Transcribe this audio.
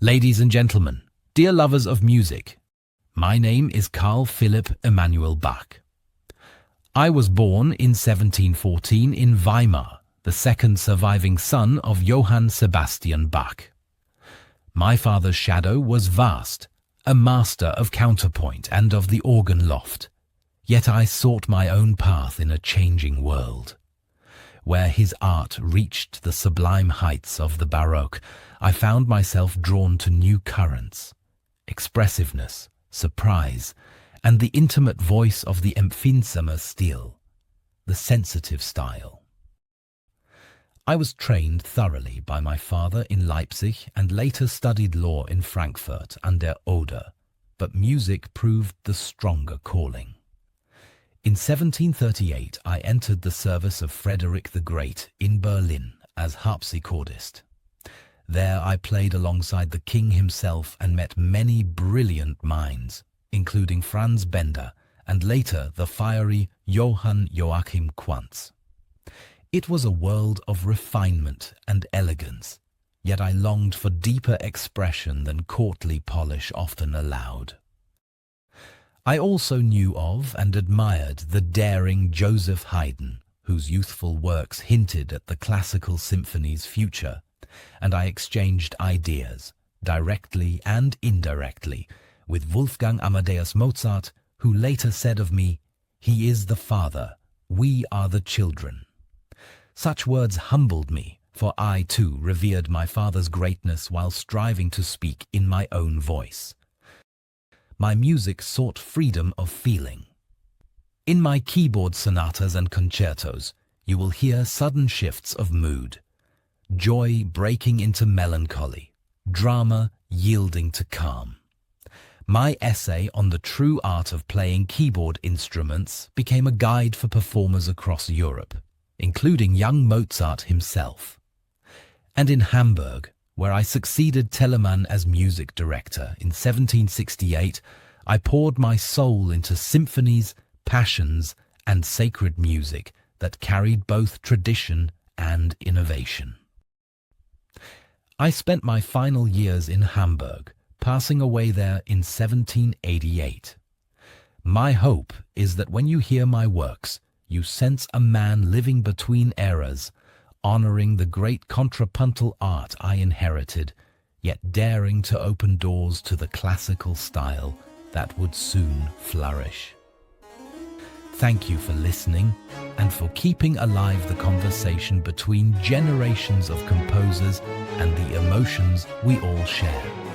Ladies and gentlemen, dear lovers of music, my name is Carl Philipp Emanuel Bach. I was born in 1714 in Weimar, the second surviving son of Johann Sebastian Bach. My father's shadow was vast, a master of counterpoint and of the organ loft. Yet I sought my own path in a changing world. Where his art reached the sublime heights of the Baroque, I found myself drawn to new currents, expressiveness, surprise, and the intimate voice of the empfindsamer Stil, the sensitive style. I was trained thoroughly by my father in Leipzig and later studied law in Frankfurt an der Oder, but music proved the stronger calling. In 1738, I entered the service of Frederick the Great in Berlin as harpsichordist. There I played alongside the king himself and met many brilliant minds, including Franz Bender and later the fiery Johann Joachim Quantz. It was a world of refinement and elegance, yet I longed for deeper expression than courtly polish often allowed. I also knew of and admired the daring Joseph Haydn, whose youthful works hinted at the classical symphony's future, and I exchanged ideas, directly and indirectly, with Wolfgang Amadeus Mozart, who later said of me, "He is the father, we are the children." Such words humbled me, for I too revered my father's greatness while striving to speak in my own voice. My music sought freedom of feeling. In my keyboard sonatas and concertos, you will hear sudden shifts of mood, joy breaking into melancholy, drama yielding to calm. My essay on the true art of playing keyboard instruments became a guide for performers across Europe, including young Mozart himself. And in Hamburg, where I succeeded Telemann as music director in 1768, I poured my soul into symphonies, passions, and sacred music that carried both tradition and innovation. I spent my final years in Hamburg, passing away there in 1788. My hope is that when you hear my works, you sense a man living between eras, honoring the great contrapuntal art I inherited, yet daring to open doors to the classical style that would soon flourish. Thank you for listening and for keeping alive the conversation between generations of composers and the emotions we all share.